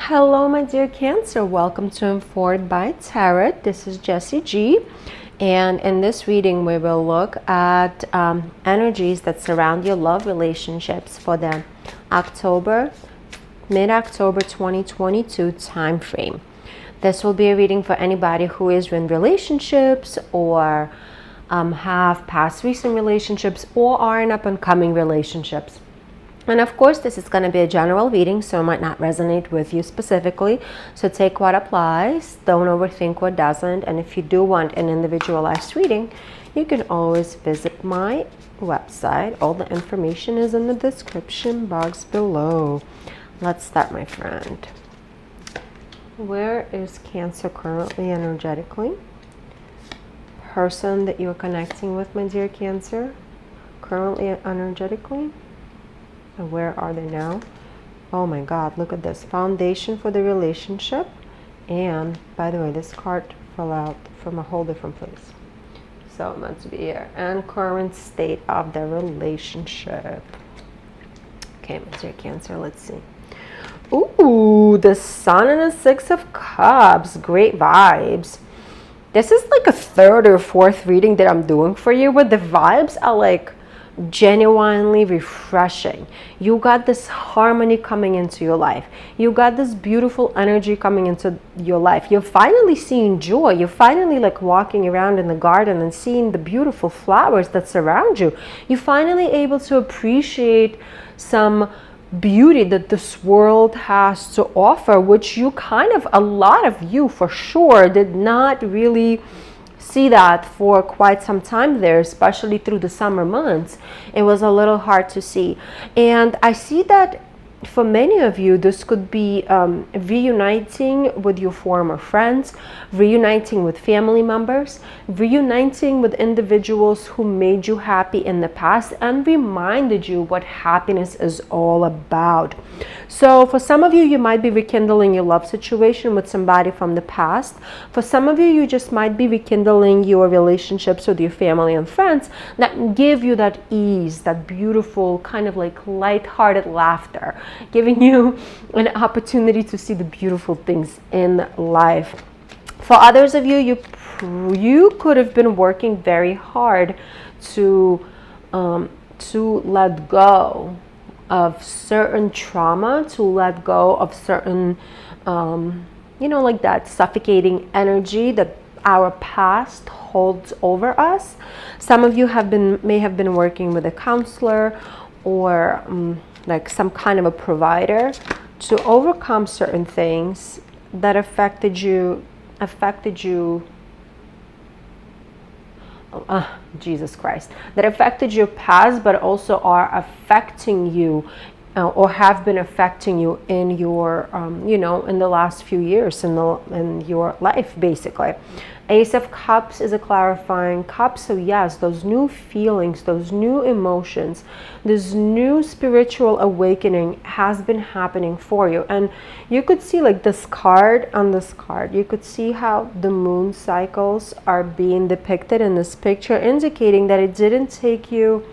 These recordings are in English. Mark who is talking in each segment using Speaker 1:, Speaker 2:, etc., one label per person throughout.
Speaker 1: Hello, my dear Cancer. Welcome to Informed by Tarot. This is Jessie G. And in this reading, we will look at energies that surround your love relationships for the mid-October 2022 time frame. This will be a reading for anybody who is in relationships or have past recent relationships or are in up-and-coming relationships. And of course, this is going to be a general reading, so it might not resonate with you specifically. So take what applies, don't overthink what doesn't. And if you do want an individualized reading, you can always visit my website. All the information is in the description box below. Let's start, my friend. Where is Cancer currently energetically? Person that you're connecting with, my dear Cancer, currently energetically? And where are they now? Oh my God, look at this. Foundation for the relationship. And by the way, this card fell out from a whole different place. So it must be here. And current state of the relationship. Okay, my dear Cancer, let's see. Ooh, the Sun and the Six of Cups. Great vibes. This is like a third or fourth reading that I'm doing for you, but the vibes are like genuinely refreshing. You got this harmony coming into your life. You got this beautiful energy coming into your life. You're finally seeing joy. You're finally like walking around in the garden and seeing the beautiful flowers that surround you. You're finally able to appreciate some beauty that this world has to offer, which a lot of you for sure did not really see that for quite some time there, especially through the summer months. It was a little hard to see. And I see that for many of you, this could be reuniting with your former friends, reuniting with family members, reuniting with individuals who made you happy in the past and reminded you what happiness is all about. So for some of you, you might be rekindling your love situation with somebody from the past. For some of you, you just might be rekindling your relationships with your family and friends that give you that ease, that beautiful kind of like lighthearted laughter, giving you an opportunity to see the beautiful things in life. For others of you, you could have been working very hard to let go of certain trauma, to let go of certain, like that suffocating energy that our past holds over us. Some of you may have been working with a counselor or like some kind of a provider to overcome certain things that affected you, Jesus Christ, that affected your past, but also are affecting you or have been affecting you in your, in the last few years in your life, basically. Ace of Cups is a clarifying cup. So yes, those new feelings, those new emotions, this new spiritual awakening has been happening for you. And you could see like this card, you could see how the moon cycles are being depicted in this picture, indicating that it didn't take you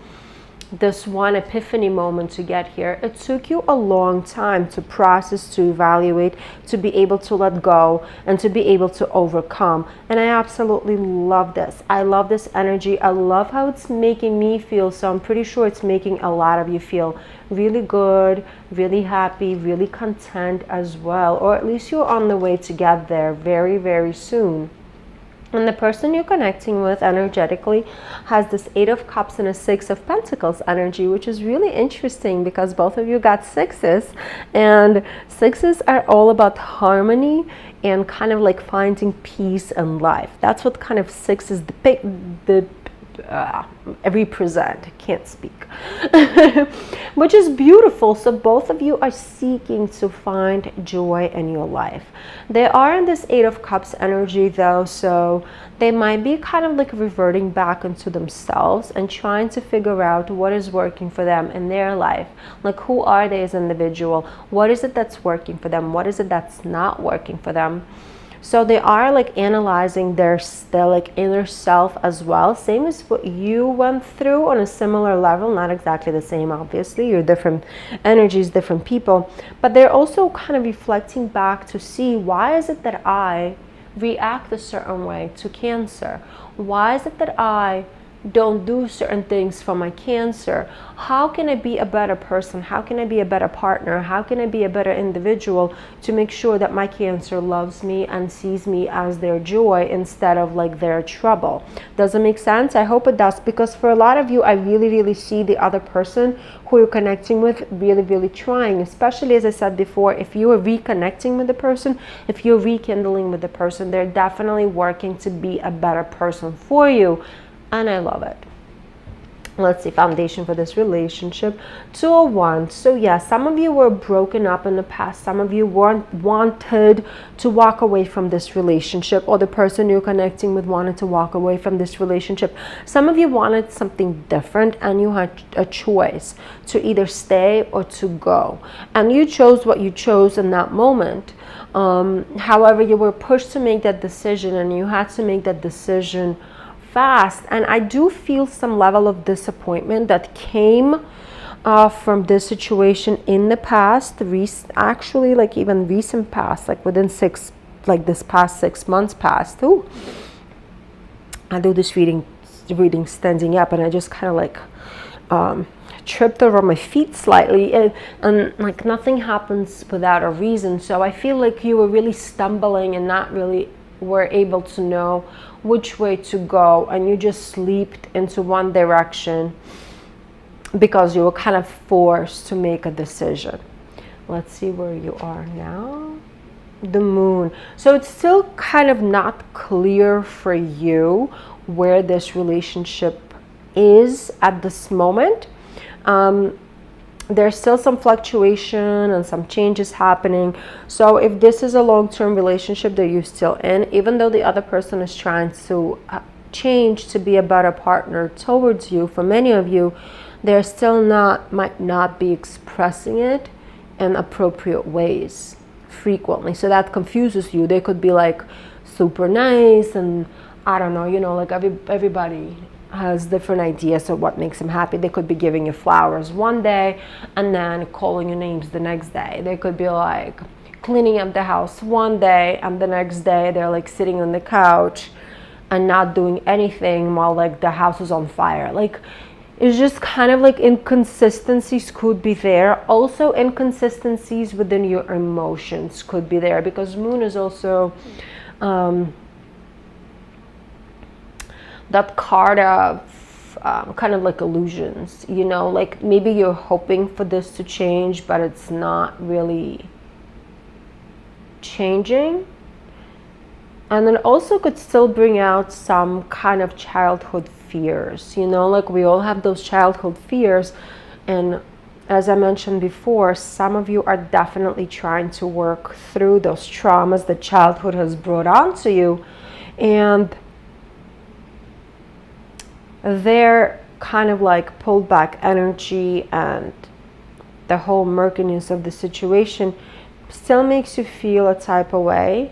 Speaker 1: this one epiphany moment to get here. It took you a long time to process, to evaluate, to be able to let go and to be able to overcome. And I absolutely love this. I love this energy. I love how it's making me feel. So I'm pretty sure it's making a lot of you feel really good, really happy, really content as well. Or at least you're on the way to get there very, very soon. And the person you're connecting with energetically has this Eight of Cups and a Six of Pentacles energy, which is really interesting because both of you got sixes, and sixes are all about harmony and kind of like finding peace in life. That's what kind of sixes represent. Can't speak. Which is beautiful. So both of you are seeking to find joy in your life. They are in this Eight of Cups energy though, so they might be kind of like reverting back into themselves and trying to figure out what is working for them in their life. Like, who are they as an individual? What is it that's working for them? What is it that's not working for them? So they are like analyzing their like inner self as well, same as what you went through on a similar level, not exactly the same, obviously, you're different energies, different people, but they're also kind of reflecting back to see, why is it that I react a certain way to Cancer? Why is it that I don't do certain things for my Cancer? How can I be a better person? How can I be a better partner? How can I be a better individual to make sure that my Cancer loves me and sees me as their joy instead of like their trouble? Does it make sense? I hope it does, because for a lot of you, I really see the other person who you're connecting with really trying, especially as I said before, if you are reconnecting with the person, if you're rekindling with the person, they're definitely working to be a better person for you. And I love it. Let's see, foundation for this relationship, 201. So yeah, some of you were broken up in the past. Some of you wanted to walk away from this relationship, or the person you're connecting with wanted to walk away from this relationship. Some of you wanted something different, and you had a choice to either stay or to go. And you chose what you chose in that moment. However, you were pushed to make that decision, and you had to make that decision fast. And I do feel some level of disappointment that came from this situation in the past, actually like even recent past, like within this past 6 months past. Ooh, I do this reading standing up, and I just kind of like tripped over my feet slightly, and like nothing happens without a reason. So I feel like you were really stumbling and not really were able to know which way to go, and you just leaped into one direction because you were kind of forced to make a decision. Let's see where you are now. The Moon. So it's still kind of not clear for you where this relationship is at this moment. There's still some fluctuation and some changes happening. So if this is a long-term relationship that you're still in, even though the other person is trying to change to be a better partner towards you, for many of you, they're still might not be expressing it in appropriate ways frequently. So that confuses you. They could be like super nice, and I don't know, like everybody has different ideas of what makes them happy. They could be giving you flowers one day and then calling you names the next day. They could be like cleaning up the house one day, and the next day they're like sitting on the couch and not doing anything while like the house is on fire. Like, it's just kind of like inconsistencies could be there. Also, inconsistencies within your emotions could be there, because Moon is also that card of kind of like illusions, like maybe you're hoping for this to change, but it's not really changing. And then also could still bring out some kind of childhood fears, like we all have those childhood fears. And as I mentioned before, some of you are definitely trying to work through those traumas that childhood has brought onto you. And their kind of like pulled back energy and the whole murkiness of the situation still makes you feel a type of way,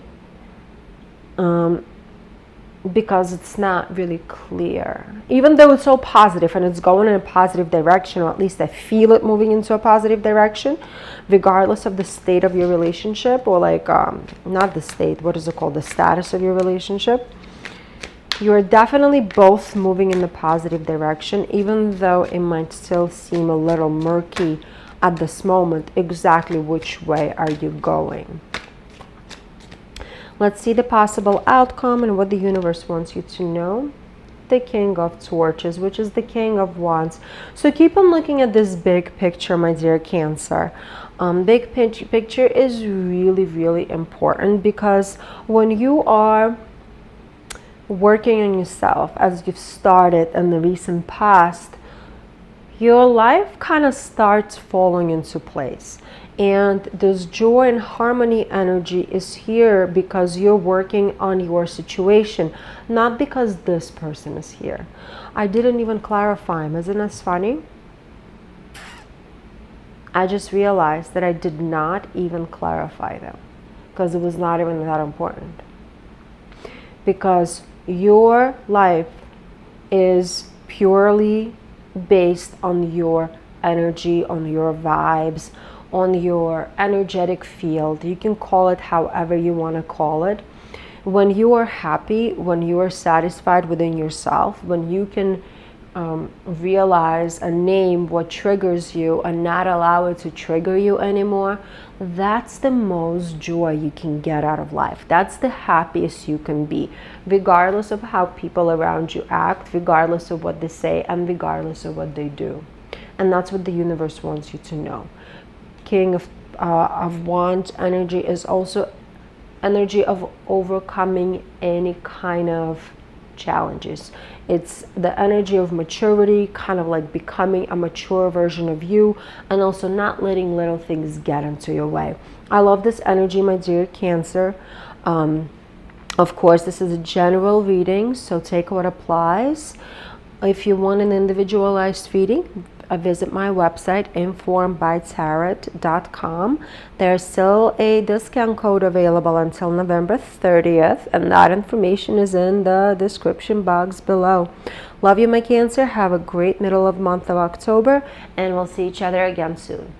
Speaker 1: because it's not really clear, even though it's so positive and it's going in a positive direction, or at least I feel it moving into a positive direction, regardless of the state of your relationship, or like not the state, what is it called, the status of your relationship. You're definitely both moving in the positive direction, even though it might still seem a little murky at this moment. Exactly which way are you going? Let's see the possible outcome and what the universe wants you to know. The King of Torches, which is the King of Wands. So keep on looking at this big picture, my dear Cancer. Big picture is really important, because when you are working on yourself, as you've started in the recent past, your life kind of starts falling into place. And this joy and harmony energy is here because you're working on your situation, not because this person is here. I didn't even clarify him. Isn't this funny? I just realized that I did not even clarify them, because it was not even that important. because your life is purely based on your energy, on your vibes, on your energetic field. You can call it however you want to call it. When you are happy, when you are satisfied within yourself, when you can realize and name what triggers you and not allow it to trigger you anymore, that's the most joy you can get out of life. That's the happiest you can be, regardless of how people around you act, regardless of what they say, and regardless of what they do. And that's what the universe wants you to know. King of Wands energy is also energy of overcoming any kind of challenges. It's the energy of maturity, kind of like becoming a mature version of you, and also not letting little things get into your way. I love this energy, my dear Cancer. Of course, this is a general reading, so take what applies. If you want an individualized reading, visit my website, informedbytarot.com. There's still a discount code available until November 30th, and that information is in the description box below. Love you, my Cancer. Have a great middle of month of October, and we'll see each other again soon.